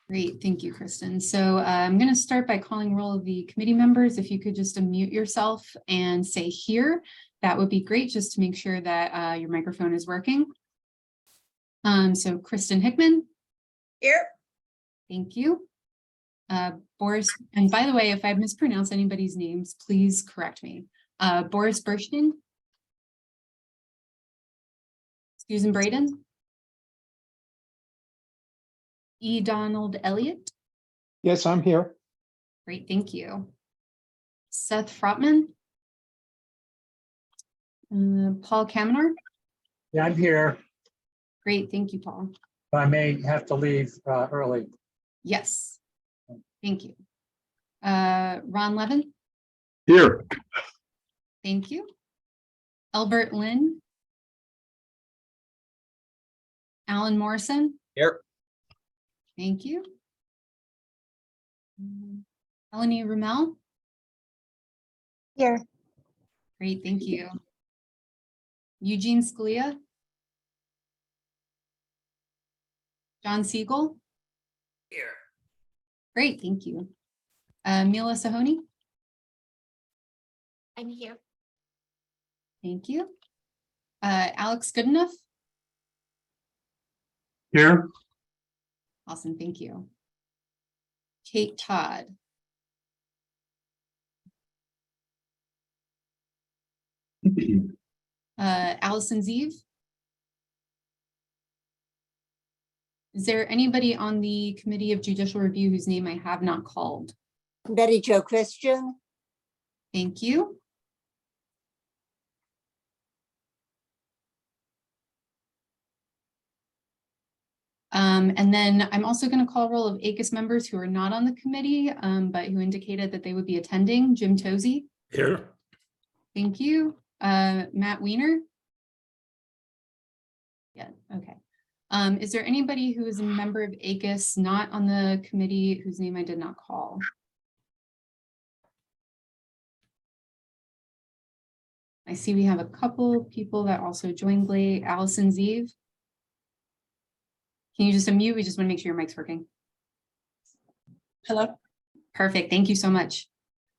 Great, thank you, Kristen. So I'm going to start by calling roll of the committee members. If you could just unmute yourself and say here, that would be great, just to make sure that your microphone is working. So Kristen Hickman. Here. Thank you. Boris, and by the way, if I mispronounce anybody's names, please correct me. Boris Burstein. Susan Braden. E. Donald Elliott. Yes, I'm here. Great, thank you. Seth Frotman. Paul Kamenar. Yeah, I'm here. Great, thank you, Paul. I may have to leave early. Yes, thank you. Ron Levin. Here. Thank you. Albert Lynn. Alan Morrison. Here. Thank you. Melanie Rummel. Here. Great, thank you. Eugene Scalia. John Siegel. Here. Great, thank you. Mila Sahoni. I'm here. Thank you. Alex Goodenough. Here. Awesome, thank you. Kate Todd. Allison Zeeve. Is there anybody on the Committee of Judicial Review whose name I have not called? Betty Jo Christian. Thank you. And then I'm also going to call roll of ACUS members who are not on the committee, but who indicated that they would be attending. Jim Tozy. Here. Thank you. Matt Weiner. Yeah, okay. Is there anybody who is a member of ACUS not on the committee whose name I did not call? I see we have a couple people that also joined late. Allison Zeeve. Can you just unmute? We just want to make sure your mic's working. Hello. Perfect. Thank you so much.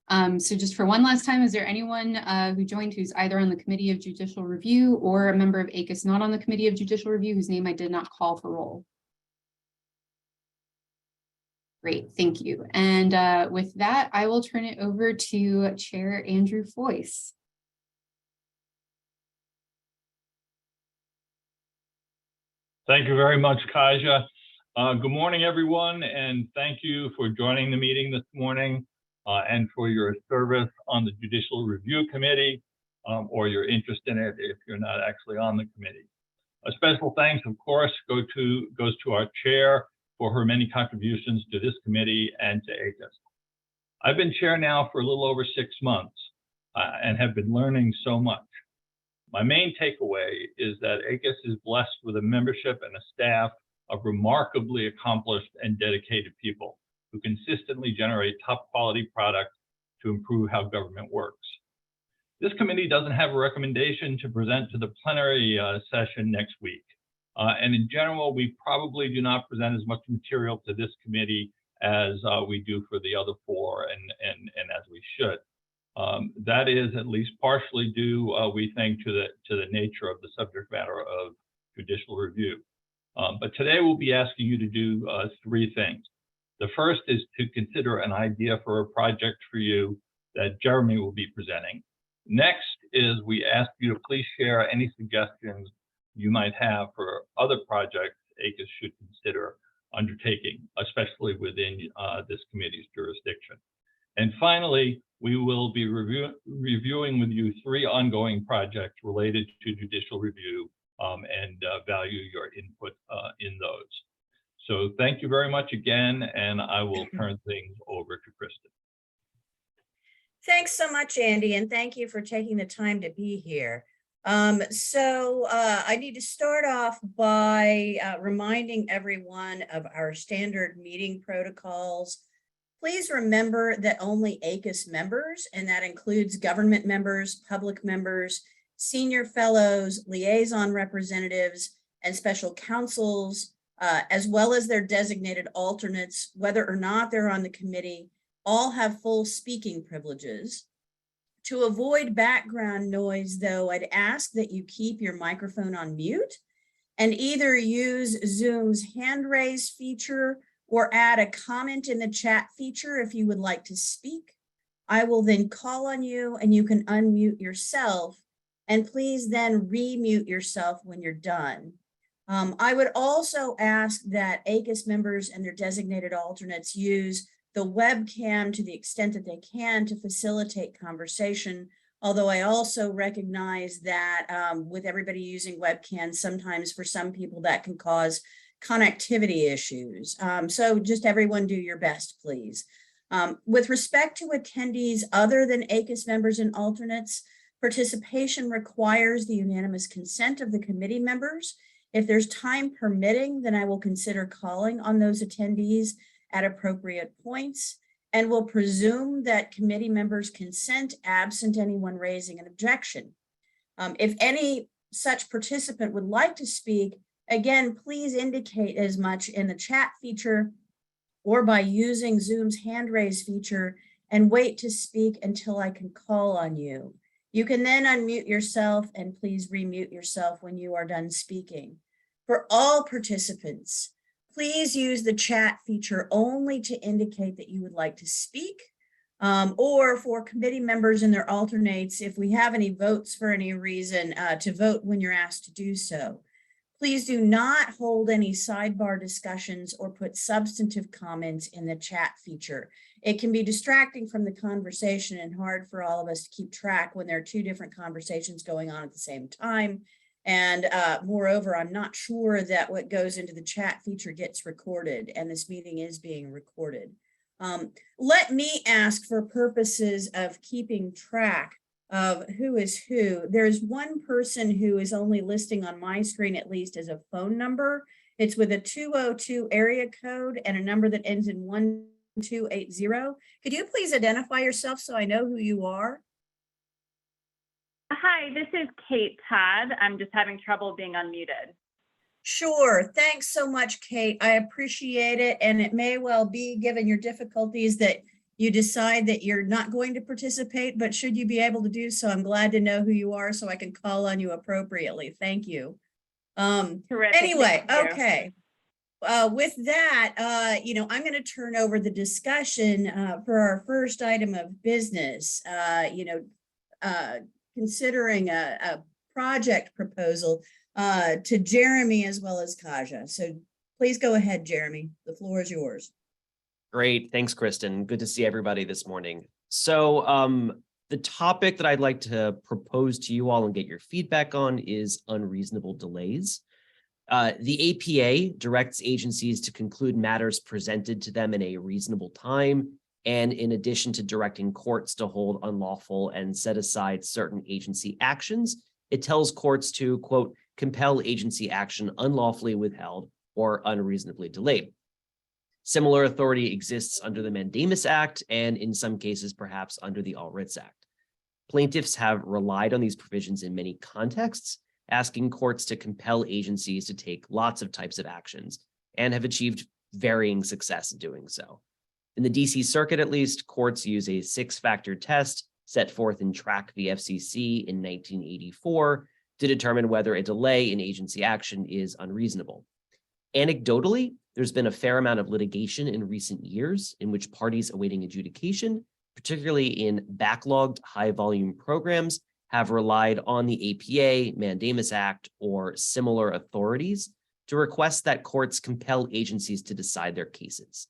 So just for one last time, is there anyone who joined who's either on the Committee of Judicial Review or a member of ACUS not on the Committee of Judicial Review whose name I did not call for roll? Great, thank you. And with that, I will turn it over to Chair Andrew Foyce. Thank you very much, Kaja. Good morning, everyone, and thank you for joining the meeting this morning and for your service on the Judicial Review Committee or your interest in it if you're not actually on the committee. A special thanks, of course, goes to our chair for her many contributions to this committee and to ACUS. I've been chair now for a little over 6 months and have been learning so much. My main takeaway is that ACUS is blessed with a membership and a staff of remarkably accomplished and dedicated people who consistently generate top quality products to improve how government works. This committee doesn't have a recommendation to present to the plenary session next week. And in general, we probably do not present as much material to this committee as we do for the other 4 and as we should. That is at least partially due, we think, to the nature of the subject matter of judicial review. But today we'll be asking you to do 3 things. The first is to consider an idea for a project for you that Jeremy will be presenting. Next is we ask you to please share any suggestions you might have for other projects ACUS should consider undertaking, especially within this committee's jurisdiction. And finally, we will be reviewing with you 3 ongoing projects related to judicial review and value your input in those. So thank you very much again, and I will turn things over to Kristen. Thanks so much, Andy, and thank you for taking the time to be here. I need to start off by reminding everyone of our standard meeting protocols. Please remember that only ACUS members, and that includes government members, public members, senior fellows, liaison representatives, and special counsels as well as their designated alternates, whether or not they're on the committee, all have full speaking privileges. To avoid background noise, though, I'd ask that you keep your microphone on mute and either use Zoom's hand raise feature or add a comment in the chat feature if you would like to speak. I will then call on you and you can unmute yourself, and please then remute yourself when you're done. I would also ask that ACUS members and their designated alternates use the webcam to the extent that they can to facilitate conversation. Although I also recognize that with everybody using webcams, sometimes for some people that can cause connectivity issues. So just everyone do your best, please. With respect to attendees other than ACUS members and alternates, participation requires the unanimous consent of the committee members. If there's time permitting, then I will consider calling on those attendees at appropriate points and will presume that committee members consent absent anyone raising an objection. If any such participant would like to speak, again, please indicate as much in the chat feature or by using Zoom's hand raise feature and wait to speak until I can call on you. You can then unmute yourself and please remute yourself when you are done speaking. For all participants, please use the chat feature only to indicate that you would like to speak, or for committee members and their alternates, if we have any votes for any reason, to vote when you're asked to do so. Please do not hold any sidebar discussions or put substantive comments in the chat feature. It can be distracting from the conversation and hard for all of us to keep track when there are two different conversations going on at the same time. And moreover, I'm not sure that what goes into the chat feature gets recorded, and this meeting is being recorded. Let me ask, for purposes of keeping track of who is who, there's one person who is only listing on my screen at least as a phone number. It's with a 202 area code and a number that ends in 1280. Could you please identify yourself so I know who you are? Hi, this is Kate Todd. I'm just having trouble being unmuted. Sure. Thanks so much, Kate. I appreciate it. And it may well be, given your difficulties, that you decide that you're not going to participate, but should you be able to do so, I'm glad to know who you are so I can call on you appropriately. Thank you. Terrific. Anyway, Thank you. okay. With that, I'm going to turn over the discussion for our first item of business, considering a project proposal to Jeremy as well as Kaja. So please go ahead, Jeremy. The floor is yours. Great. Thanks, Kristen. Good to see everybody this morning. So the topic that I'd like to propose to you all and get your feedback on is unreasonable delays. The APA directs agencies to conclude matters presented to them in a reasonable time, and in addition to directing courts to hold unlawful and set aside certain agency actions, it tells courts to, quote, compel agency action unlawfully withheld or unreasonably delayed. Similar authority exists under the Mandamus Act and in some cases, perhaps under the All Writs Act. Plaintiffs have relied on these provisions in many contexts, asking courts to compel agencies to take lots of types of actions, and have achieved varying success in doing so. In the DC Circuit, at least, courts use a 6-factor test set forth in Track v. FCC in 1984 to determine whether a delay in agency action is unreasonable. Anecdotally, there's been a fair amount of litigation in recent years in which parties awaiting adjudication, particularly in backlogged high-volume programs, have relied on the APA, Mandamus Act, or similar authorities to request that courts compel agencies to decide their cases.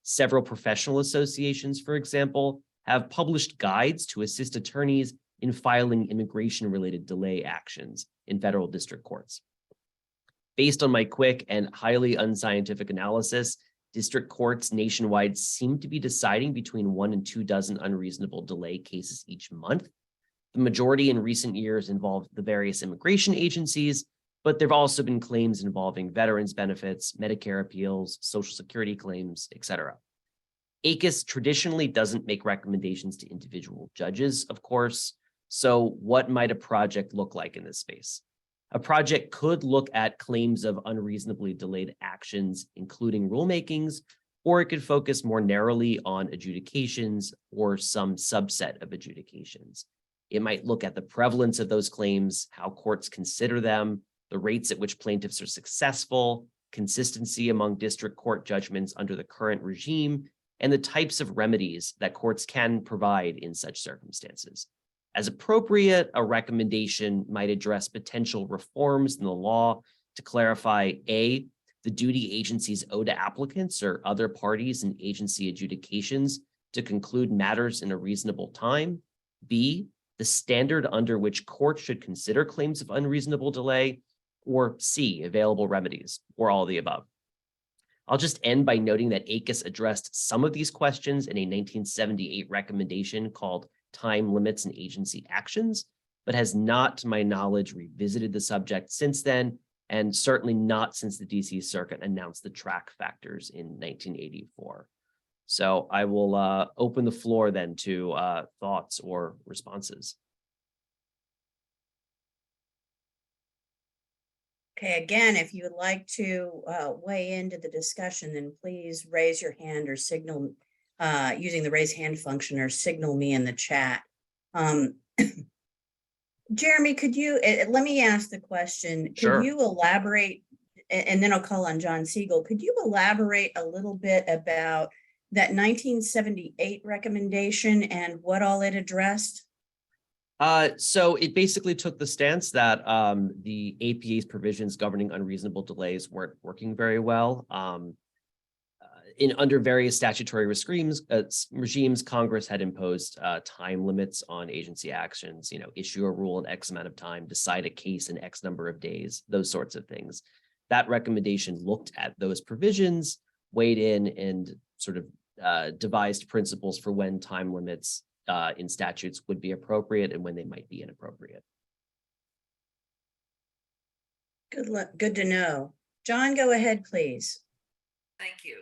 Several professional associations, for example, have published guides to assist attorneys in filing immigration-related delay actions in federal district courts. Based on my quick and highly unscientific analysis, district courts nationwide seem to be deciding between 1 and 2 dozen unreasonable delay cases each month. The majority in recent years involved the various immigration agencies, but there have also been claims involving veterans benefits, Medicare appeals, Social Security claims, etc. ACUS traditionally doesn't make recommendations to individual judges, of course. So what might a project look like in this space? A project could look at claims of unreasonably delayed actions, including rulemakings, or it could focus more narrowly on adjudications or some subset of adjudications. It might look at the prevalence of those claims, how courts consider them, the rates at which plaintiffs are successful, consistency among district court judgments under the current regime, and the types of remedies that courts can provide in such circumstances. As appropriate, a recommendation might address potential reforms in the law to clarify A, the duty agencies owe to applicants or other parties in agency adjudications to conclude matters in a reasonable time, B, the standard under which courts should consider claims of unreasonable delay, or C, available remedies, or all of the above. I'll just end by noting that ACUS addressed some of these questions in a 1978 recommendation called Time Limits and Agency Actions, but has not, to my knowledge, revisited the subject since then, and certainly not since the DC Circuit announced the track factors in 1984. So I will open the floor then to thoughts or responses. Okay, again, if you would like to weigh into the discussion, then please raise your hand or signal using the raise hand function or signal me in the chat. Jeremy, could you, let me ask the question. Sure. Could you elaborate, and then I'll call on John Siegel. Could you elaborate a little bit about that 1978 recommendation and what all it addressed? So it basically took the stance that the APA's provisions governing unreasonable delays weren't working very well. Under various statutory regimes, Congress had imposed time limits on agency actions, issue a rule in X amount of time, decide a case in X number of days, those sorts of things. That recommendation looked at those provisions, weighed in, and sort of devised principles for when time limits in statutes would be appropriate and when they might be inappropriate. Good to know. John, go ahead, please. Thank you.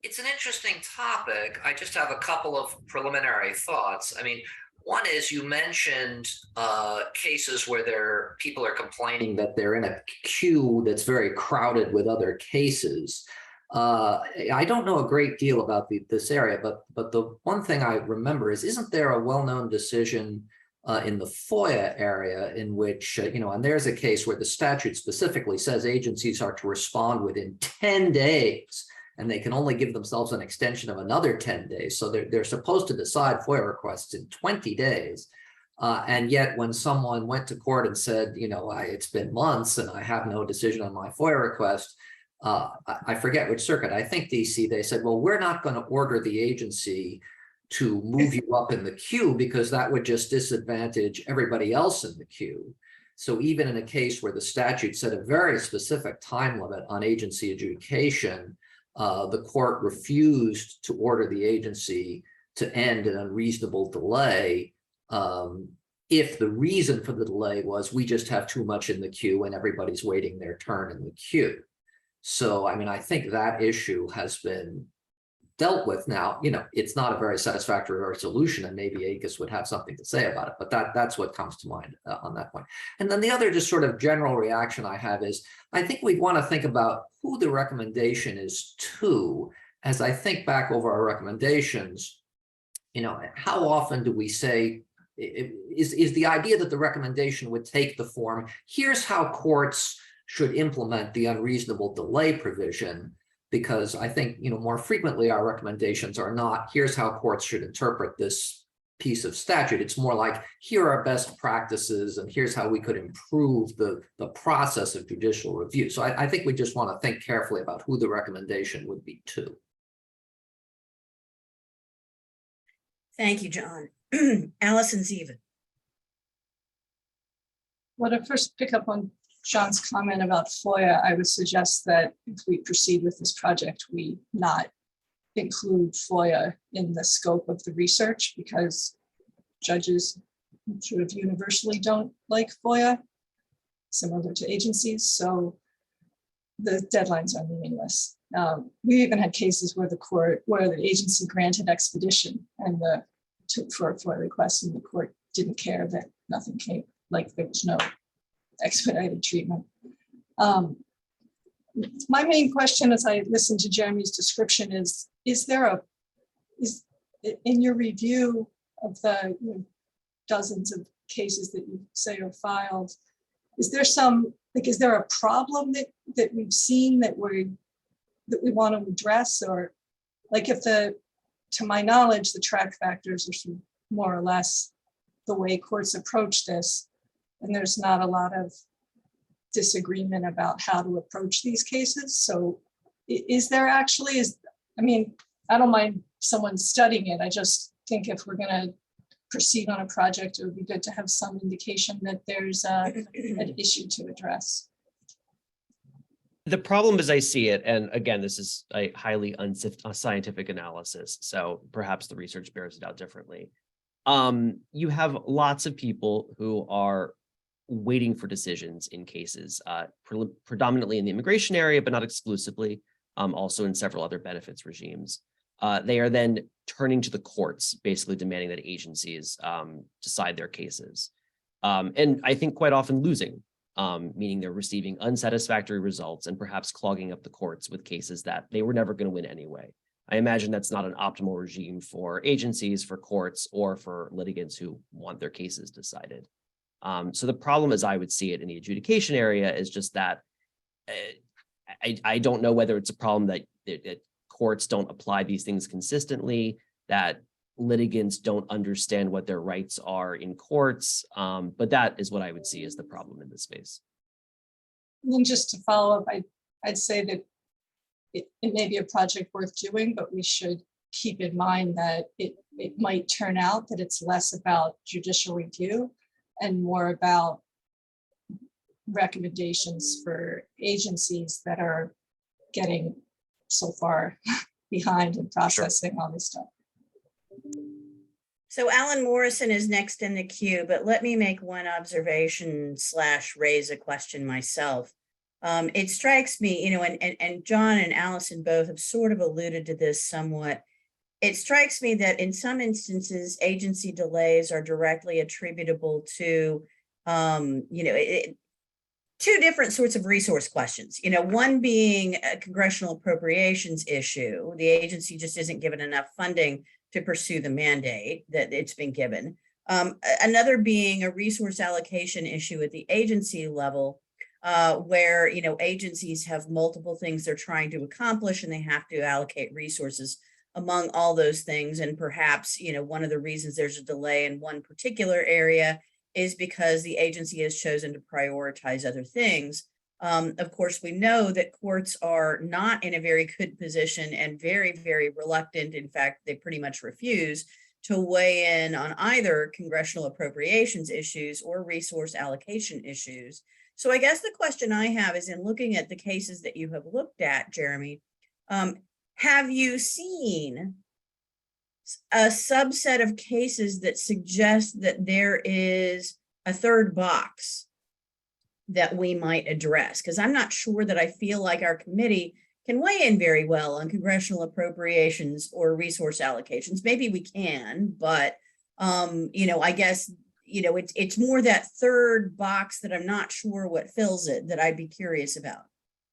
It's an interesting topic. I just have a couple of preliminary thoughts. I mean, one is you mentioned cases where people are complaining that they're in a queue that's very crowded with other cases. I don't know a great deal about this area, but the one thing I remember is, isn't there a well-known decision in the FOIA area in which, and there's a case where the statute specifically says agencies are to respond within 10 days, and they can only give themselves an extension of another 10 days. So they're supposed to decide FOIA requests in 20 days. And yet when someone went to court and said, it's been months and I have no decision on my FOIA request, I forget which circuit, I think DC, they said, well, we're not going to order the agency to move you up in the queue because that would just disadvantage everybody else in the queue. So even in a case where the statute set a very specific time limit on agency adjudication, the court refused to order the agency to end an unreasonable delay if the reason for the delay was we just have too much in the queue and everybody's waiting their turn in the queue. So, I mean, I think that issue has been dealt with now. It's not a very satisfactory resolution, and maybe ACUS would have something to say about it, but that's what comes to mind on that point. And then the other just sort of general reaction I have is, I think we want to think about who the recommendation is to. As I think back over our recommendations, how often do we say, is the idea that the recommendation would take the form, here's how courts should implement the unreasonable delay provision, because I think, more frequently our recommendations are not, here's how courts should interpret this piece of statute. It's more like, here are best practices and here's how we could improve the process of judicial review. So I think we just want to think carefully about who the recommendation would be to. Thank you, John. Allison Zeven. Well, to first pick up on John's comment about FOIA, I would suggest that if we proceed with this project, we not include FOIA in the scope of the research, because judges sort of universally don't like FOIA, similar to agencies. So the deadlines are meaningless. We even had cases where the agency granted expedition and for a FOIA request, and the court didn't care that nothing came, like there was no expedited treatment. My main question as I listen to Jeremy's description is there in your review of the dozens of cases that you say are filed, is there a problem that we've seen that we want to address? Or like to my knowledge, the track factors are more or less the way courts approach this, and there's not a lot of disagreement about how to approach these cases. So is there actually, I mean, I don't mind someone studying it. I just think if we're going to proceed on a project, it would be good to have some indication that there's an issue to address. The problem as I see it, and again, this is a highly unscientific analysis, so perhaps the research bears it out differently. You have lots of people who are waiting for decisions in cases, predominantly in the immigration area, but not exclusively, also in several other benefits regimes. They are then turning to the courts, basically demanding that agencies decide their cases. And I think quite often losing, meaning they're receiving unsatisfactory results and perhaps clogging up the courts with cases that they were never going to win anyway. I imagine that's not an optimal regime for agencies, for courts, or for litigants who want their cases decided. So the problem, as I would see it in the adjudication area, is just that I don't know whether it's a problem that courts don't apply these things consistently, that litigants don't understand what their rights are in courts, but that is what I would see as the problem in this space. And then just to follow up, I'd say that it may be a project worth doing, but we should keep in mind that it might turn out that it's less about judicial review and more about recommendations for agencies that are getting so far behind in processing all this stuff. So Alan Morrison is next in the queue, but let me make one observation / raise a question myself. It strikes me, and John and Allison both have sort of alluded to this somewhat. It strikes me that in some instances, agency delays are directly attributable to, two different sorts of resource questions. One being a congressional appropriations issue. The agency just isn't given enough funding to pursue the mandate that it's been given. Another being a resource allocation issue at the agency level, where agencies have multiple things they're trying to accomplish and they have to allocate resources among all those things. And perhaps one of the reasons there's a delay in one particular area is because the agency has chosen to prioritize other things. Of course, we know that courts are not in a very good position and very, very reluctant. In fact, they pretty much refuse to weigh in on either congressional appropriations issues or resource allocation issues. So I guess the question I have is, in looking at the cases that you have looked at, Jeremy, have you seen a subset of cases that suggest that there is a third box that we might address? Because I'm not sure that I feel like our committee can weigh in very well on congressional appropriations or resource allocations. Maybe we can, but I guess it's more that third box that I'm not sure what fills it that I'd be curious about.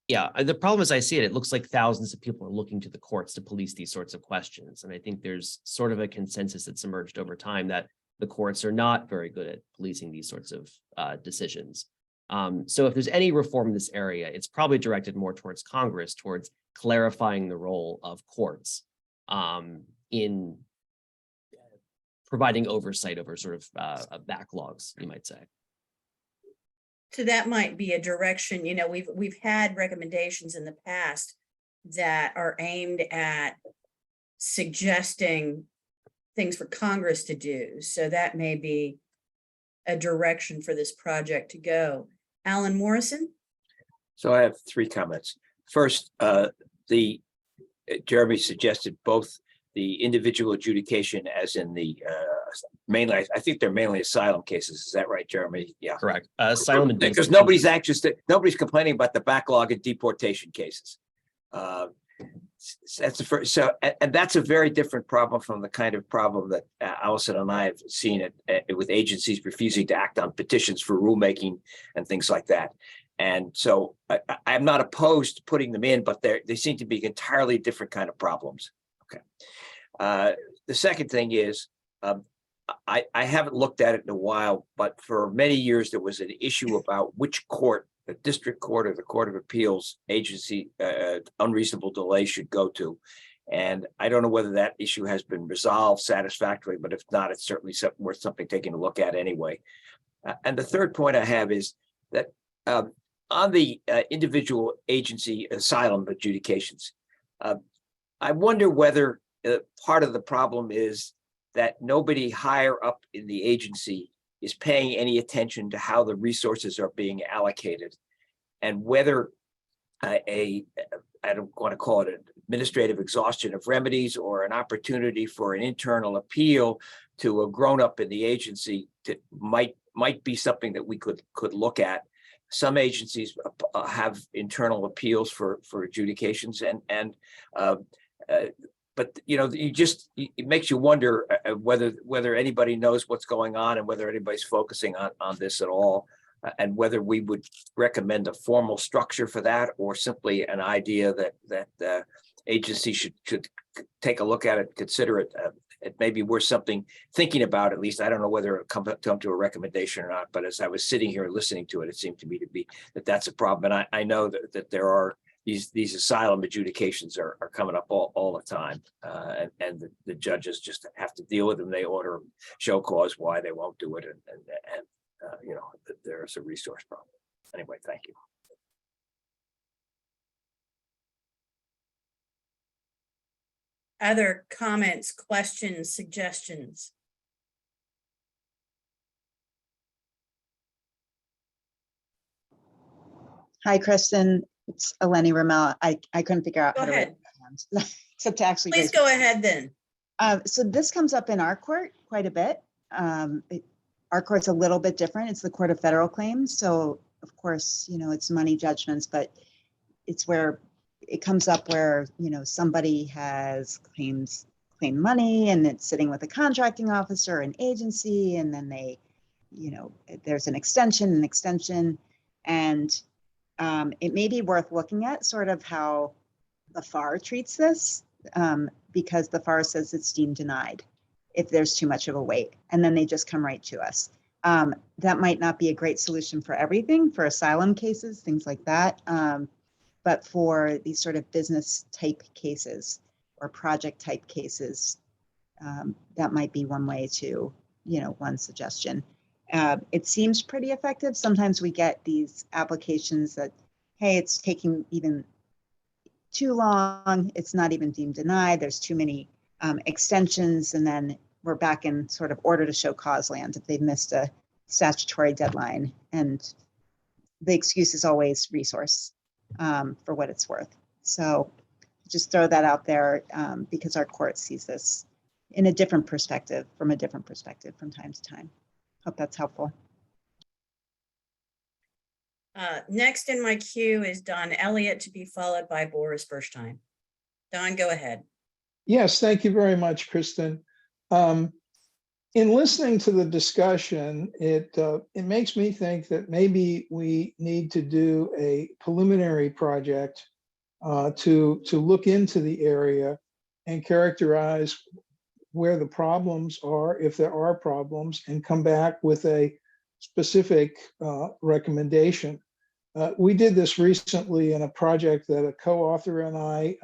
Yeah, the problem as I see it, it looks like thousands of people are looking to the courts to police these sorts of questions. And I think there's sort of a consensus that's emerged over time that the courts are not very good at policing these sorts of decisions. So if there's any reform in this area, it's probably directed more towards Congress, towards clarifying the role of courts in providing oversight over sort of backlogs, you might say. So that might be a direction. We've had recommendations in the past that are aimed at suggesting things for Congress to do. So that may be a direction for this project to go. Alan Morrison? So I have 3 comments. First, Jeremy suggested both the individual adjudication as in the mainly, I think they're mainly asylum cases. Is that right, Jeremy? Yeah. Correct. Asylum and because nobody's complaining about the backlog in deportation cases. That's the first. So, and that's a very different problem from the kind of problem that Allison and I have seen it with agencies refusing to act on petitions for rulemaking and things like that. And so I'm not opposed to putting them in, but they seem to be entirely different kind of problems. Okay. The second thing is, I haven't looked at it in a while, but for many years there was an issue about which court, the district court or the Court of Appeals agency, unreasonable delay should go to. And I don't know whether that issue has been resolved satisfactorily, but if not, it's certainly worth something taking a look at anyway. And the third point I have is that on the individual agency asylum adjudications, I wonder whether part of the problem is that nobody higher up in the agency is paying any attention to how the resources are being allocated, and whether I don't want to call it an administrative exhaustion of remedies or an opportunity for an internal appeal to a grown-up in the agency might be something that we could look at. Some agencies have internal appeals for adjudications, but it makes you wonder whether anybody knows what's going on and whether anybody's focusing on this at all, and whether we would recommend a formal structure for that, or simply an idea that the agency should take a look at it, consider it. It may be worth something thinking about. At least I don't know whether it'll come to a recommendation or not. But as I was sitting here listening to it, it seemed to me to be that that's a problem. And I know that there are these asylum adjudications are coming up all the time, and the judges just have to deal with them. They order show cause why they won't do it, and there's a resource problem. Anyway, thank you. Other comments, questions, suggestions? Hi, Kristen. It's Eleni Ramel. I couldn't figure out Go how to ahead. write my hands, except to actually. Please go ahead then. So this comes up in our court quite a bit. Our court's a little bit different. It's the Court of Federal Claims. So of course, it's money judgments, but it's where it comes up where, somebody has claimed money and it's sitting with a contracting officer, an agency, and then they, there's an extension, and it may be worth looking at sort of how the FAR treats this, because the FAR says it's deemed denied if there's too much of a wait, and then they just come right to us. That might not be a great solution for everything, for asylum cases, things like that. But for these sort of business type cases or project type cases, that might be one way to, one suggestion. It seems pretty effective. Sometimes we get these applications that, hey, it's taking even too long. It's not even deemed denied. There's too many extensions. And then we're back in sort of order to show cause land if they've missed a statutory deadline. And the excuse is always resource, for what it's worth. So just throw that out there, because our court sees this in a different perspective, from time to time. Hope that's helpful. Next in my queue is Don Elliott, to be followed by Boris Berstein. Don, go ahead. Yes, thank you very much, Kristen. In listening to the discussion, it makes me think that maybe we need to do a preliminary project to look into the area and characterize where the problems are, if there are problems, and come back with a specific recommendation. We did this recently in a project that a co-author and I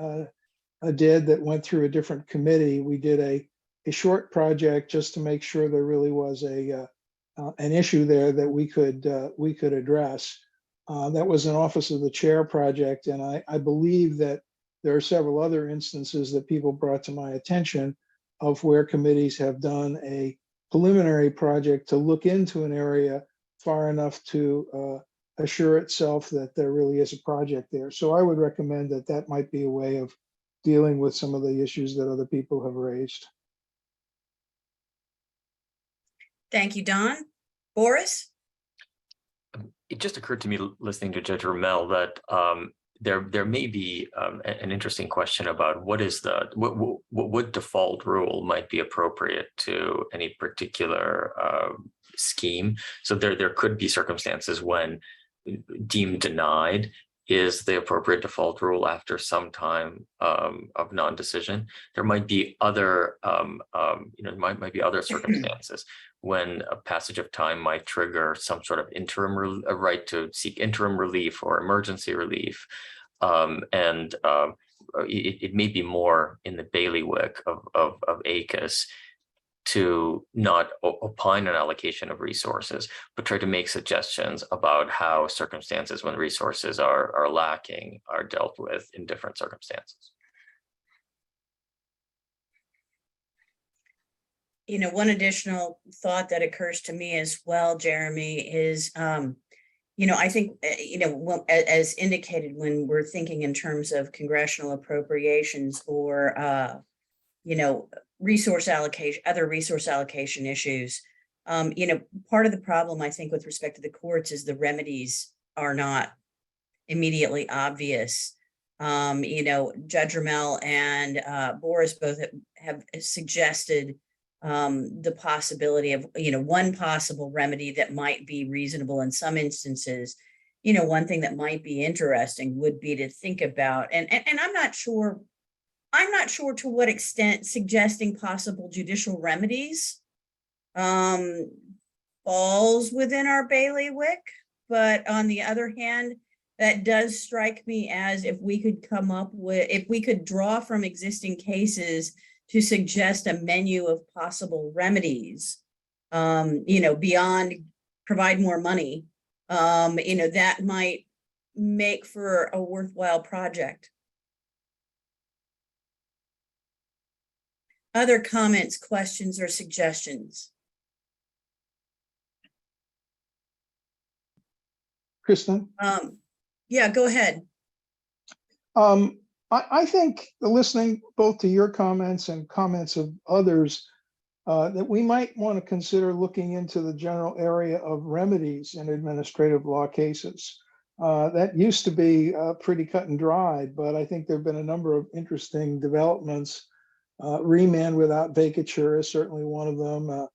did that went through a different committee. We did a short project just to make sure there really was an issue there that we could address. That was an Office of the Chair project, and I believe that there are several other instances that people brought to my attention of where committees have done a preliminary project to look into an area far enough to assure itself that there really is a project there. So I would recommend that might be a way of dealing with some of the issues that other people have raised. Thank you, Don. Boris? It just occurred to me listening to Judge Ramel that there may be an interesting question about what what default rule might be appropriate to any particular scheme. So there could be circumstances when deemed denied is the appropriate default rule after some time of non-decision. There might be other, might be other circumstances when a passage of time might trigger some sort of interim a right to seek interim relief or emergency relief, it may be more in the bailiwick of ACUS to not opine on allocation of resources, but try to make suggestions about how circumstances when resources are lacking are dealt with in different circumstances. You know, one additional thought that occurs to me as well, Jeremy, is, I think, as indicated, when we're thinking in terms of congressional appropriations or, resource allocation, other resource allocation issues, part of the problem, I think, with respect to the courts is the remedies are not immediately obvious. Judge Ramel and Boris both have suggested the possibility of, one possible remedy that might be reasonable in some instances. One thing that might be interesting would be to think about, and I'm not sure to what extent suggesting possible judicial remedies falls within our bailiwick. But on the other hand, that does strike me as if we could draw from existing cases to suggest a menu of possible remedies, beyond provide more money, that might make for a worthwhile project. Other comments, questions, or suggestions? Kristen? Yeah, go ahead. I think listening both to your comments and comments of others, that we might want to consider looking into the general area of remedies in administrative law cases. That used to be pretty cut and dry, but I think there have been a number of interesting developments. Remand without vacature is certainly one of them.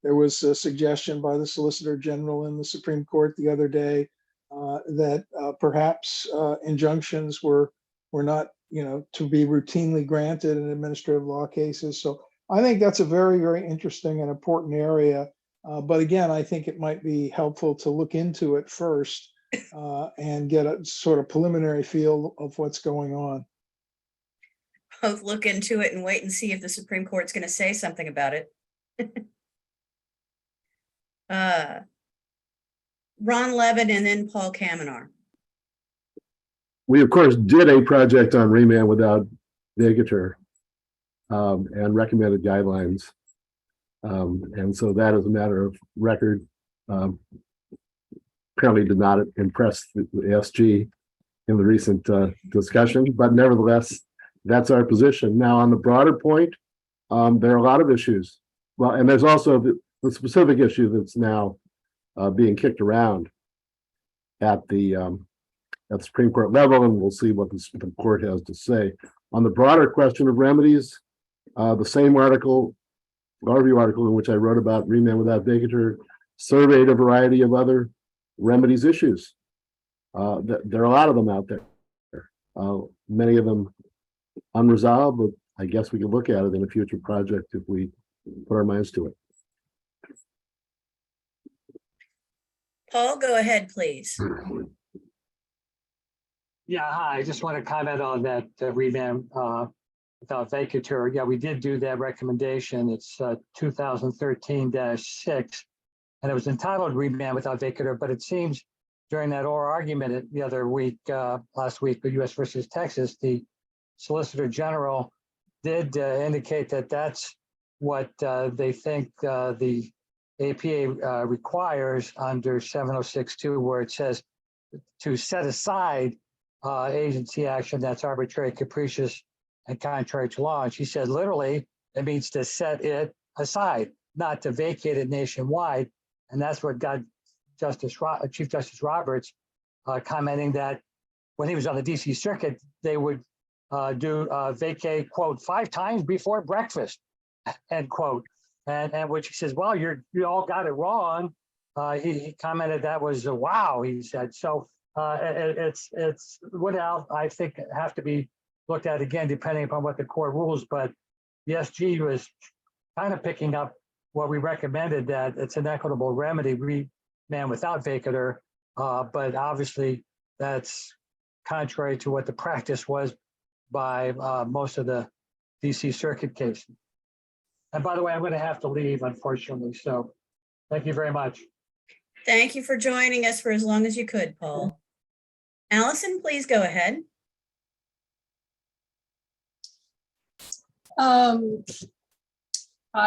There was a suggestion by the Solicitor General in the Supreme Court the other day that perhaps injunctions were not, to be routinely granted in administrative law cases. So I think that's a very, very interesting and important area. But again, I think it might be helpful to look into it first and get a sort of preliminary feel of what's going on. Both look into it and wait and see if the Supreme Court's going to say something about it. Ron Levin and then Paul Kamenar. We, of course, did a project on remand without vacatur and recommended guidelines. And so that is a matter of record. Apparently did not impress the SG in the recent discussion, but nevertheless, that's our position. Now, on the broader point, there are a lot of issues. Well, and there's also the specific issue that's now being kicked around at the Supreme Court level, and we'll see what the Supreme Court has to say. On the broader question of remedies, the same article, law review article in which I wrote about remand without vacatur, surveyed a variety of other remedies issues. There are a lot of them out there. Many of them unresolved, but I guess we can look at it in a future project if we put our minds to it. Paul, go ahead, please. Yeah, hi. I just want to comment on that remand without vacatur. Yeah, we did do that recommendation. It's 2013-6, and it was entitled remand without vacatur, but it seems during that oral argument the other week, last week, the U.S. versus Texas, the Solicitor General did indicate that that's what they think the APA requires under 706.2, where it says to set aside agency action that's arbitrary, capricious, and contrary to law. And she said, literally, it means to set it aside, not to vacate it nationwide. And that's what got Chief Justice Roberts commenting that when he was on the DC circuit, they would do vacay, quote, 5 times before breakfast, end quote. And which he says, well, you all got it wrong. He commented that was wow, he said. So it's would I think have to be looked at again, depending upon what the court rules. But the SG was kind of picking up what we recommended, that it's an equitable remedy, remand without vacatur. But obviously that's contrary to what the practice was by most of the DC circuit cases. And by the way, I'm going to have to leave, unfortunately. So thank you very much. Thank you for joining us for as long as you could, Paul. Allison, please go ahead. I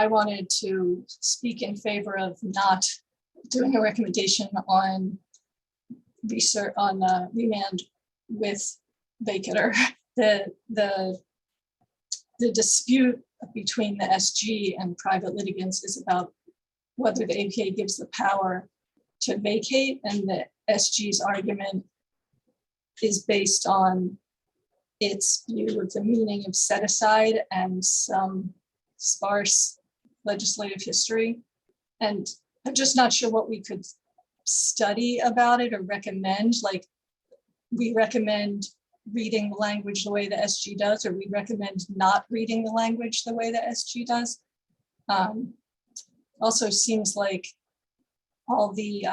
wanted to speak in favor of not doing a recommendation on research on remand with vacatur. The dispute between the SG and private litigants is about whether the APA gives the power to vacate, and the SG's argument is based on its view of the meaning of set aside and some sparse legislative history. And I'm just not sure what we could study about it or recommend. Like, we recommend reading the language the way the SG does, or we recommend not reading the language the way the SG does. Also seems like all the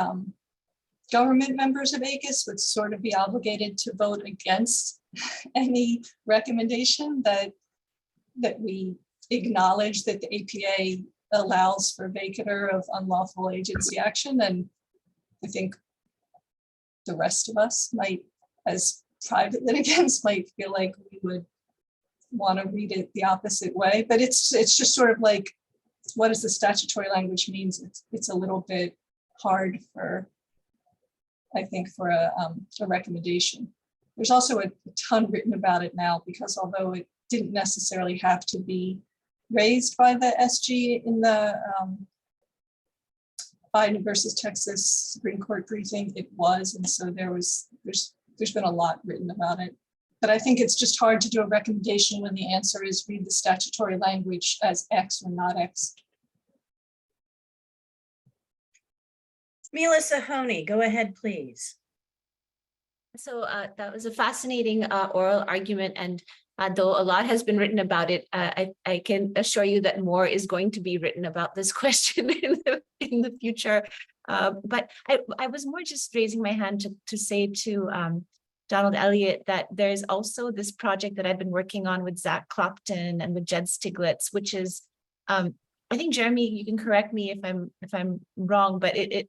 government members of ACUS would sort of be obligated to vote against any recommendation that we acknowledge that the APA allows for vacatur of unlawful agency action. And I think the rest of us might, as private litigants, might feel like we would want to read it the opposite way. But it's just sort of like, what does the statutory language means? It's a little bit hard for, I think, for a recommendation. There's also a ton written about it now, because although it didn't necessarily have to be raised by the SG in the Biden versus Texas Supreme Court briefing, it was, and so there's been a lot written about it. But I think it's just hard to do a recommendation when the answer is read the statutory language as X or not X. Mila Sahoni, go ahead, please. So that was a fascinating oral argument, and though a lot has been written about it, I can assure you that more is going to be written about this question in the future. But I was more just raising my hand to say to Donald Elliott that there's also this project that I've been working on with Zach Clopton and with Jed Stiglitz, which is, I think, Jeremy, you can correct me if I'm wrong, but it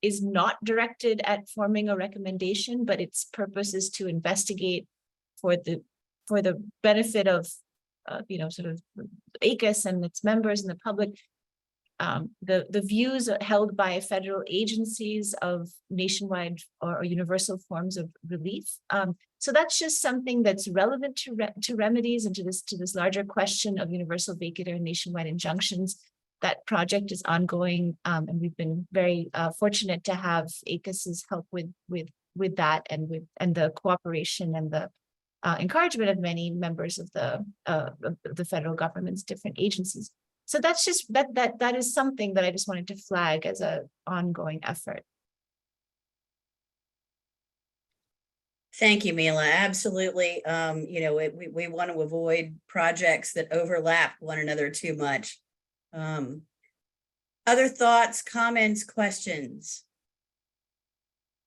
is not directed at forming a recommendation, but its purpose is to investigate for the benefit of sort of ACUS and its members and the public, the views held by federal agencies of nationwide or universal forms of relief. So that's just something that's relevant to remedies and to this larger question of universal vacatur and nationwide injunctions. That project is ongoing, and we've been very fortunate to have ACUS's help with that, and the cooperation and the encouragement of many members of the federal government's different agencies. So that's just that is something that I just wanted to flag as an ongoing effort. Thank you, Mila. Absolutely. We want to avoid projects that overlap one another too much. Other thoughts, comments, questions?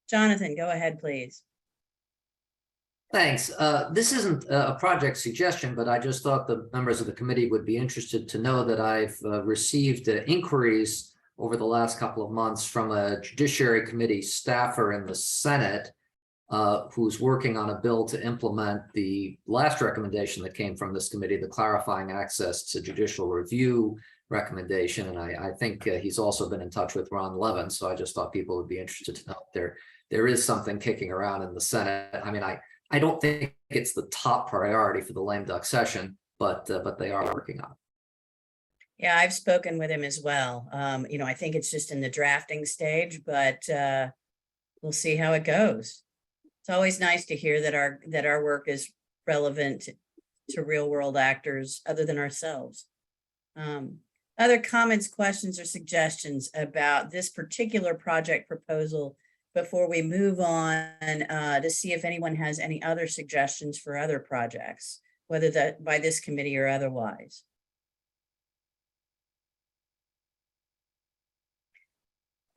Jonathan, go ahead, please. Thanks. This isn't a project suggestion, but I just thought the members of the committee would be interested to know that I've received inquiries over the last couple of months from a Judiciary Committee staffer in the Senate who's working on a bill to implement the last recommendation that came from this committee, the clarifying access to judicial review recommendation. And I think he's also been in touch with Ron Levin. So I just thought people would be interested to know there is something kicking around in the Senate. I mean, I don't think it's the top priority for the lame duck session, but they are working on it. Yeah, I've spoken with him as well. I think it's just in the drafting stage, but we'll see how it goes. It's always nice to hear that our work is relevant to real world actors other than ourselves. Other comments, questions, or suggestions about this particular project proposal before we move on to see if anyone has any other suggestions for other projects, whether that by this committee or otherwise.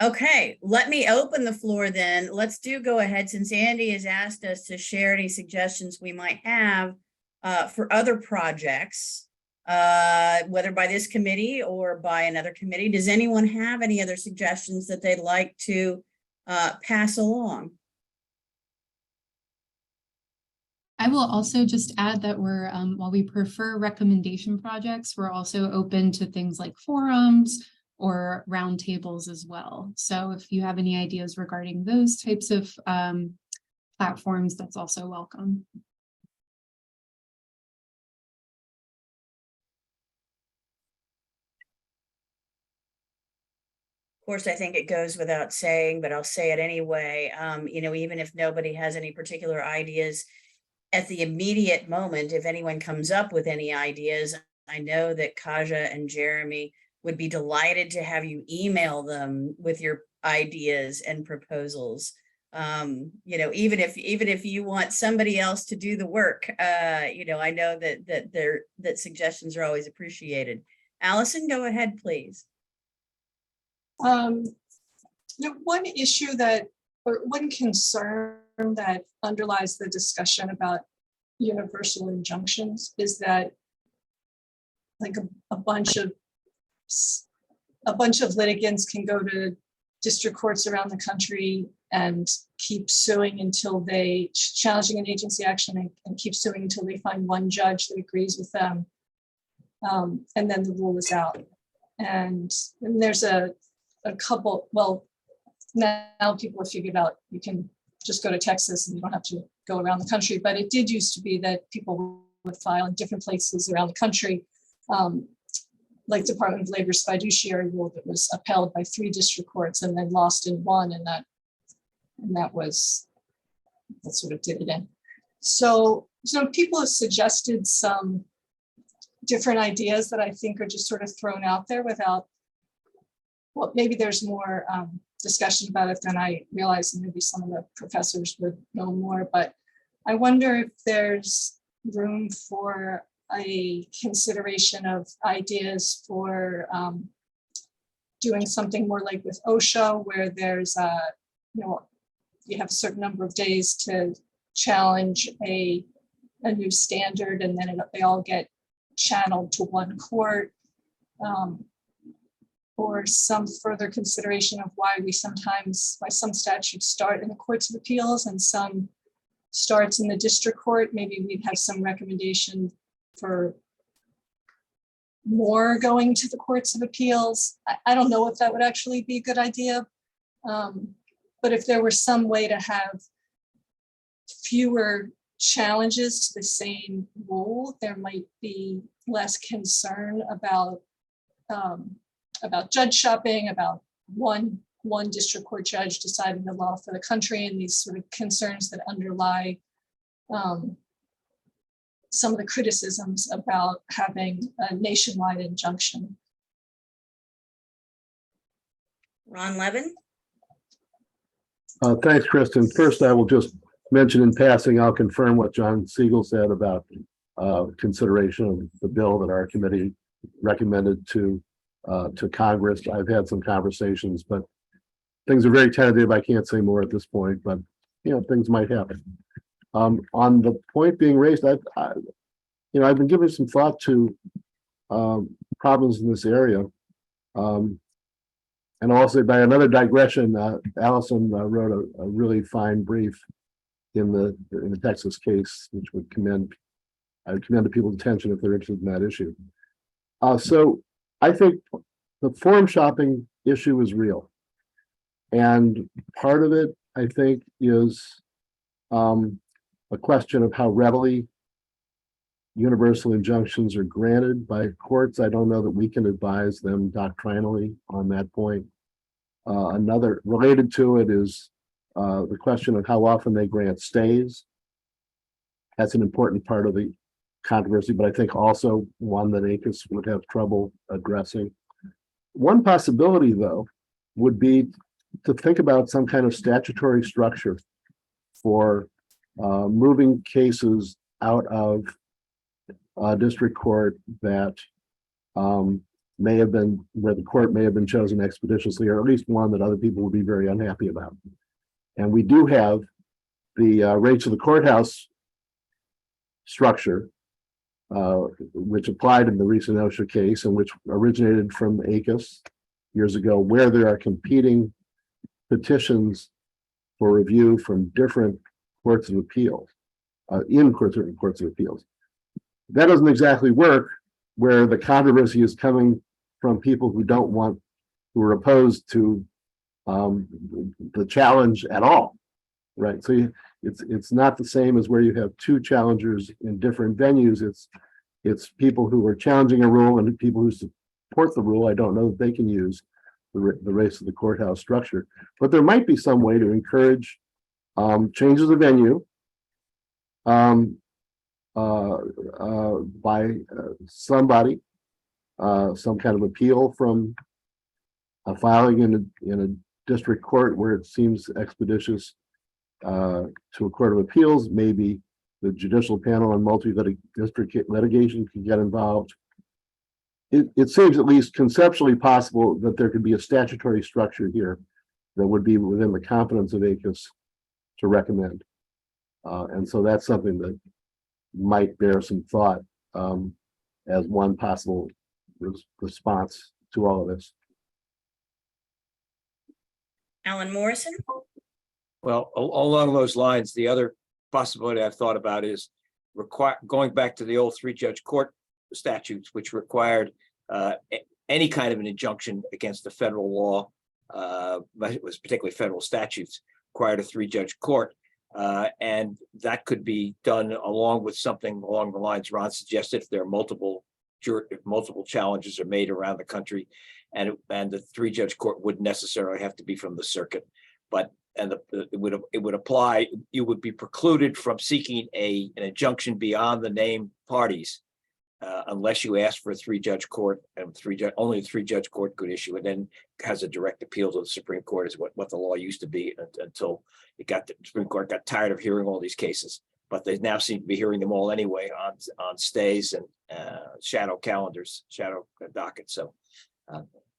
Okay, let me open the floor then. Let's go ahead, since Andy has asked us to share any suggestions we might have for other projects, whether by this committee or by another committee. Does anyone have any other suggestions that they'd like to pass along? I will also just add that we're, while we prefer recommendation projects, we're also open to things like forums or roundtables as well. So if you have any ideas regarding those types of platforms, that's also welcome. Of course, I think it goes without saying, but I'll say it anyway. Even if nobody has any particular ideas at the immediate moment, if anyone comes up with any ideas, I know that Kaja and Jeremy would be delighted to have you email them with your ideas and proposals. Even if you want somebody else to do the work, I know that suggestions are always appreciated. Allison, go ahead, please. One issue or one concern that underlies the discussion about universal injunctions is that like a bunch of litigants can go to district courts around the country and keep suing until challenging an agency action and keep suing until they find one judge that agrees with them. And then the rule is out. And there's a couple, well, now people have figured out you can just go to Texas and you don't have to go around the country, but it did used to be that people would file in different places around the country, like Department of Labor's fiduciary rule that was upheld by 3 district courts and then lost in 1, and that sort of did it in. So people have suggested some different ideas that I think are just sort of thrown out there without, well, maybe there's more discussion about it than I realize, and maybe some of the professors would know more, but I wonder if there's room for a consideration of ideas for doing something more like with OSHA, where there's you have a certain number of days to challenge a new standard, and then they all get channeled to one court, or some further consideration of why some statutes start in the courts of appeals and some starts in the district court. Maybe we'd have some recommendation for more going to the courts of appeals. I don't know if that would actually be a good idea, but if there were some way to have fewer challenges to the same rule, there might be less concern about judge shopping, about one district court judge deciding the law for the country, and these sort of concerns that underlie some of the criticisms about having a nationwide injunction. Ron Levin. Thanks, Kristen. First, I will just mention in passing, I'll confirm what John Siegel said about consideration of the bill that our committee recommended to Congress. I've had some conversations, but things are very tentative. I can't say more at this point, but things might happen. On the point being raised, I've been giving some thought to problems in this area. And also, by another digression, Allison wrote a really fine brief in the Texas case, which I would commend to people's attention if they're interested in that issue. So I think the forum shopping issue is real. And part of it, I think, is a question of how readily universal injunctions are granted by courts. I don't know that we can advise them doctrinally on that point. Another related to it is The question of how often they grant stays. That's an important part of the controversy, but I think also one that ACUS would have trouble addressing. One possibility, though, would be to think about some kind of statutory structure for moving cases out of district court that may have been, where the court may have been chosen expeditiously, or at least one that other people would be very unhappy about. And we do have the rates of the courthouse structure, which applied in the recent OSHA case and which originated from ACUS years ago, where there are competing petitions for review from different courts of appeals, in courts of appeals. That doesn't exactly work where the controversy is coming from people who don't want, who are opposed to the challenge at all, right? So it's not the same as where you have two challengers in different venues. It's people who are challenging a rule and people who support the rule. I don't know that they can use the race of the courthouse structure, but there might be some way to encourage changes of venue by somebody, some kind of appeal from a filing in a district court where it seems expeditious to a court of appeals. Maybe the judicial panel on multi-district litigation can get involved. It seems at least conceptually possible that there could be a statutory structure here that would be within the competence of ACUS to recommend. And so that's something that might bear some thought as one possible response to all of this. Alan Morrison? Well, along those lines, the other possibility I've thought about is going back to the old three-judge court statutes, which required any kind of an injunction against the federal law, but it was particularly federal statutes, required a three-judge court. And that could be done along with something along the lines Ron suggested. If there are multiple challenges are made around the country, and the three-judge court wouldn't necessarily have to be from the circuit, but it would apply. You would be precluded from seeking an injunction beyond the named parties unless you ask for a three-judge court, and only a three-judge court could issue, and then has a direct appeal to the Supreme Court, is what the law used to be until the Supreme Court got tired of hearing all these cases. But they now seem to be hearing them all anyway on stays and shadow calendars, shadow dockets. So,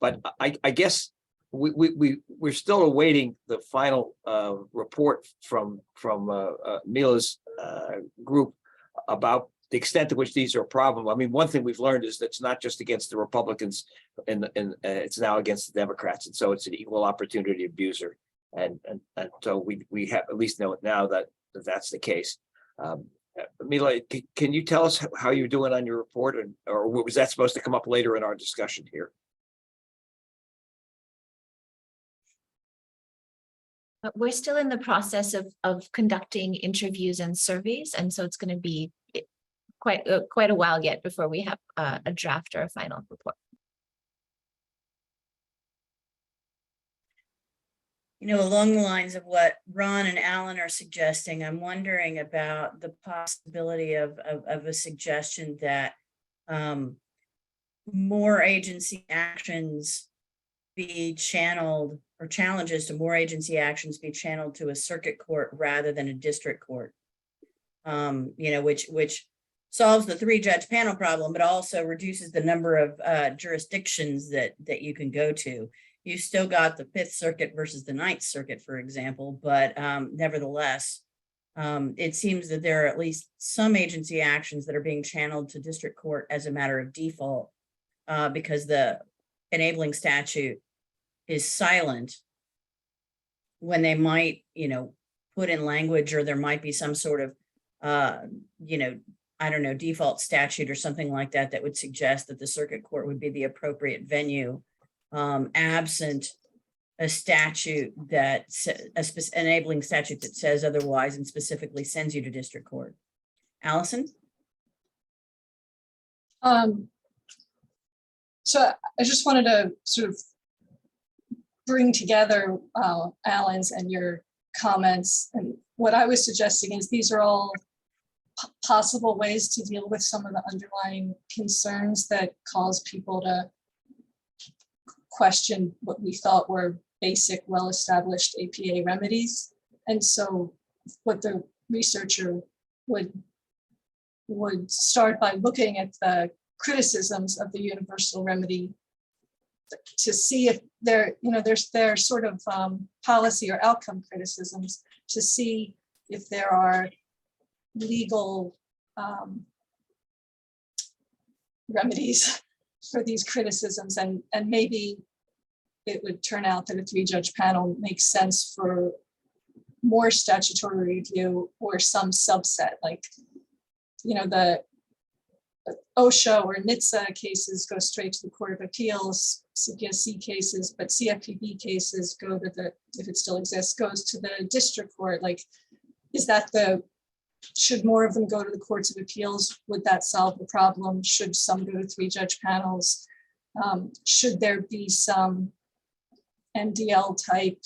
but I guess we're still awaiting the final report from Mila's group about the extent to which these are a problem. I mean, one thing we've learned is that it's not just against the Republicans, and it's now against the Democrats, and so it's an equal opportunity abuser. And so we have at least know it now that that's the case. Mila, can you tell us how you're doing on your report, or was that supposed to come up later in our discussion here? We're still in the process of conducting interviews and surveys, and so it's going to be quite a while yet before we have a draft or a final report. You know, along the lines of what Ron and Alan are suggesting, I'm wondering about the possibility of a suggestion that more agency actions be channeled, or challenges to more agency actions be channeled to a circuit court rather than a district court. You know, which solves the three-judge panel problem, but also reduces the number of jurisdictions that you can go to. You still got the Fifth Circuit versus the Ninth Circuit, for example, but nevertheless, it seems that there are at least some agency actions that are being channeled to district court as a matter of default, because the enabling statute is silent when they might, you know, put in language, or there might be some sort of, you know, I don't know, default statute or something like that that would suggest that the circuit court would be the appropriate venue, absent a statute that enabling statute that says otherwise and specifically sends you to district court. Allison? So I just wanted to sort of bring together Alan's and your comments. And what I was suggesting is these are all possible ways to deal with some of the underlying concerns that cause people to question what we thought were basic, well-established APA remedies. And so what the researcher would start by looking at the criticisms of the universal remedy to see if there sort of policy or outcome criticisms, to see if there are legal remedies for these criticisms, and maybe it would turn out that a 3-judge panel makes sense for more statutory review or some subset, like, you know, the OSHA or NHTSA cases go straight to the Court of Appeals, CPSC cases, but CFPB cases go to the, if it still exists, goes to the district court. Like, is that should more of them go to the courts of appeals? Would that solve the problem? Should some go to 3-judge panels? Should there be some NDL type,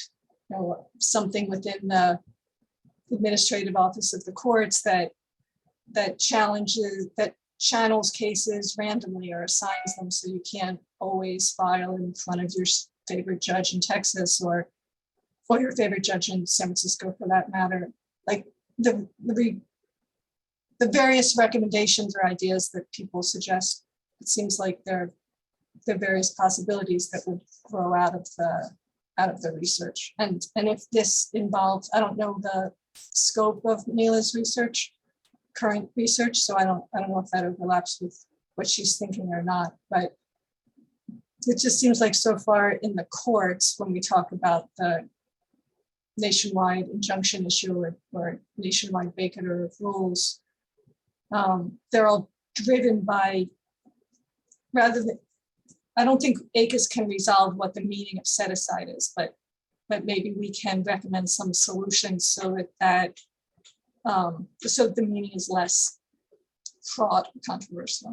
you know, something within the administrative office of the courts that channels cases randomly or assigns them, so you can't always file in front of your favorite judge in Texas or your favorite judge in San Francisco, for that matter? Like the various recommendations or ideas that people suggest, it seems like there are various possibilities that would grow out of the research. And if this involves, I don't know the scope of Mila's research, current research, so I don't know if that overlaps with what she's thinking or not, but it just seems like so far in the courts, when we talk about the nationwide injunction issue or nationwide vacatur of rules, they're all driven by, rather than, I don't think ACUS can resolve what the meaning of set aside is, but maybe we can recommend some solutions so that so the meaning is less fraught and controversial.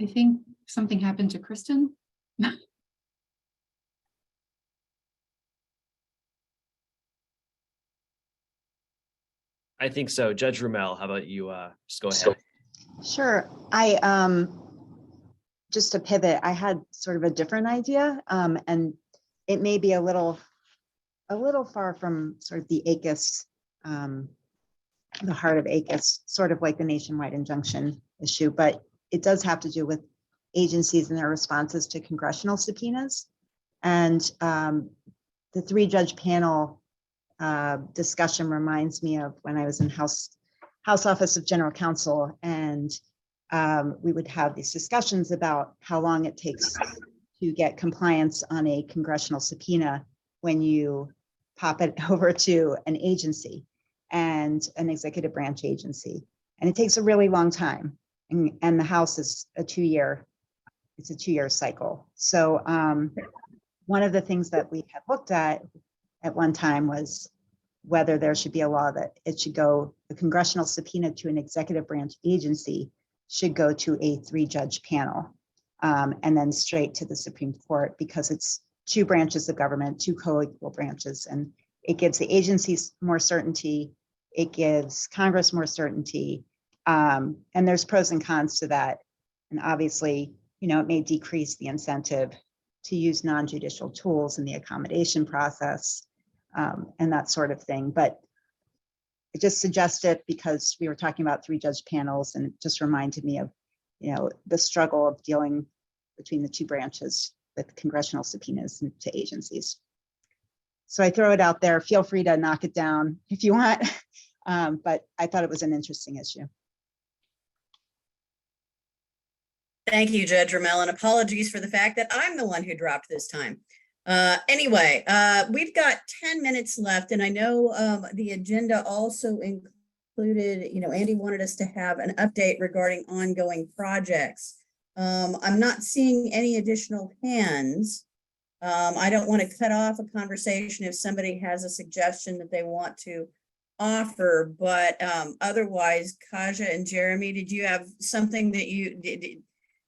I think something happened to Kristen. I think so. Judge Rumel, how about you just go ahead? Sure. Just to pivot, I had sort of a different idea, and it may be a little far from sort of the ACUS, the heart of ACUS, sort of like the nationwide injunction issue, but it does have to do with agencies and their responses to congressional subpoenas. And the 3-judge panel discussion reminds me of when I was in House Office of General Counsel, and we would have these discussions about how long it takes to get compliance on a congressional subpoena when you pop it over to an agency and an executive branch agency. And it takes a really long time. And the House is it's a 2-year cycle. So one of the things that we had looked at one time was whether there should be a law that it should go, the congressional subpoena to an executive branch agency should go to a 3-judge panel and then straight to the Supreme Court, because it's 2 branches of government, 2 co-equal branches, and it gives the agencies more certainty, it gives Congress more certainty, and there's pros and cons to that. And obviously, you know, it may decrease the incentive to use non-judicial tools in the accommodation process and that sort of thing. But I just suggest it because we were talking about 3-judge panels, and it just reminded me of, you know, the struggle of dealing between the 2 branches with congressional subpoenas to agencies. So I throw it out there. Feel free to knock it down if you want, but I thought it was an interesting issue. Thank you, Judge Ramel, and apologies for the fact that I'm the one who dropped this time. Anyway, we've got 10 minutes left, and I know the agenda also included, you know, Andy wanted us to have an update regarding ongoing projects. I'm not seeing any additional hands. I don't want to cut off a conversation if somebody has a suggestion that they want to offer, but otherwise, Kaja and Jeremy, did you have something that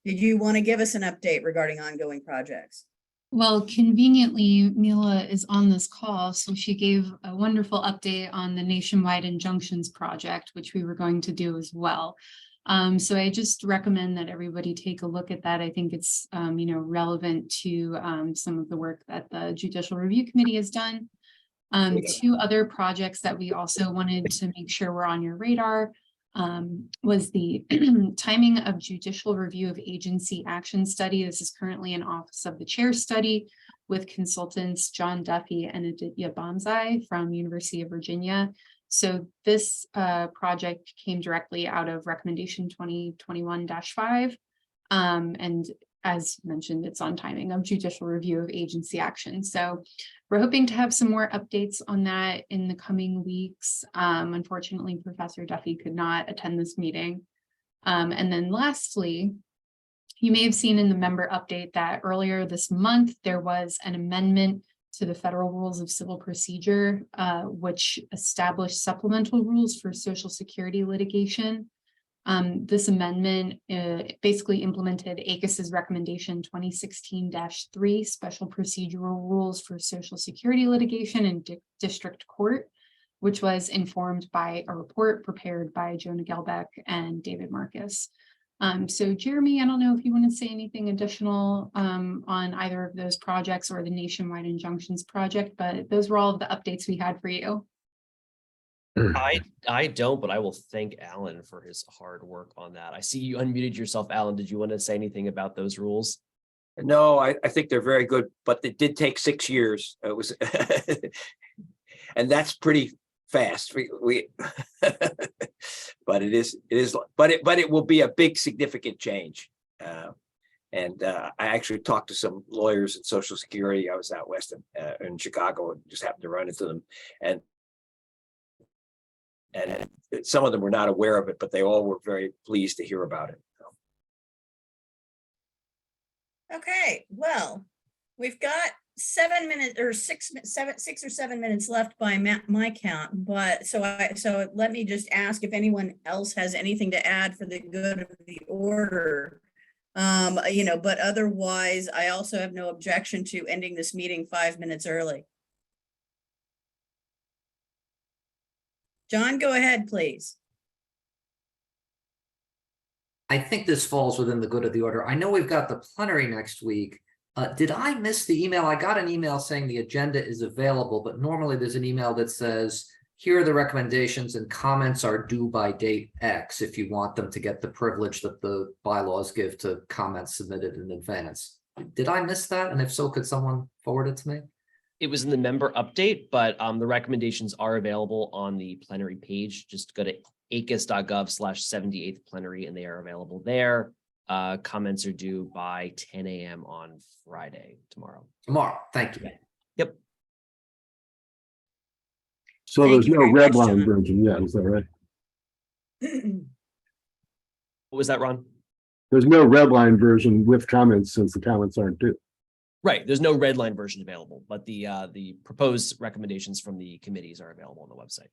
did you want to give us an update regarding ongoing projects? Well, conveniently, Mila is on this call, so she gave a wonderful update on the nationwide injunctions project, which we were going to do as well. So I just recommend that everybody take a look at that. I think it's, relevant to some of the work that the Judicial Review Committee has done. Two other projects that we also wanted to make sure were on your radar was the timing of judicial review of agency action study. This is currently an Office of the Chair study with consultants John Duffy and Aditya Bonsai from University of Virginia. So this project came directly out of recommendation 2021-5. And as mentioned, it's on timing of judicial review of agency action. So we're hoping to have some more updates on that in the coming weeks. Unfortunately, Professor Duffy could not attend this meeting. And then lastly, you may have seen in the member update that earlier this month, there was an amendment to the Federal Rules of Civil Procedure, which established supplemental rules for Social Security litigation. This amendment basically implemented ACUS's recommendation 2016-3 special procedural rules for Social Security litigation in district court, which was informed by a report prepared by Jonah Gelbeck and David Marcus. So Jeremy, I don't know if you want to say anything additional on either of those projects or the nationwide injunctions project, but those were all of the updates we had for you. I don't, but I will thank Alan for his hard work on that. I see you unmuted yourself, Alan. Did you want to say anything about those rules? No, I think they're very good, but it did take 6 years. It was, and that's pretty fast. We but it will be a big significant change. And I actually talked to some lawyers in Social Security. I was out west in Chicago and just happened to run into them, and some of them were not aware of it, but they all were very pleased to hear about it. Okay, well, we've got 7 minutes or 6 or 7 minutes left by my count, but so let me just ask if anyone else has anything to add for the good of the order. But otherwise, I also have no objection to ending this meeting 5 minutes early. John, go ahead, please. I think this falls within the good of the order. I know we've got the plenary next week. Did I miss the email? I got an email saying the agenda is available, but normally there's an email that says, here are the recommendations and comments are due by date X if you want them to get the privilege that the bylaws give to comments submitted in advance. Did I miss that? And if so, could someone forward it to me? It was in the member update, but the recommendations are available on the plenary page. Just go to acus.gov/78th plenary and they are available there. Comments are due by 10 a.m. on Friday, tomorrow. Thank you. Yep. So there's no red line version yet, is that right? What was that, Ron? There's no red line version with comments since the comments aren't due. Right. There's no red line version available, but the proposed recommendations from the committees are available on the website.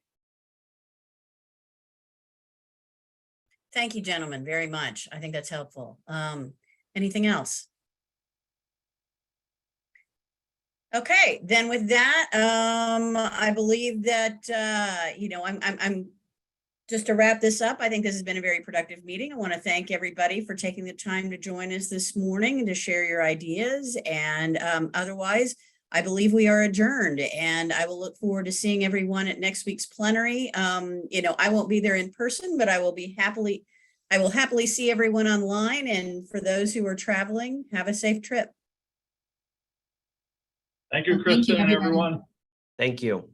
Thank you, gentlemen, very much. I think that's helpful. Anything else? Okay, then with that, I believe that, I'm just to wrap this up, I think this has been a very productive meeting. I want to thank everybody for taking the time to join us this morning and to share your ideas. And otherwise, I believe we are adjourned, and I will look forward to seeing everyone at next week's plenary. I won't be there in person, but I will happily see everyone online. And for those who are traveling, have a safe trip. Thank you, Kristen, and everyone. Thank you.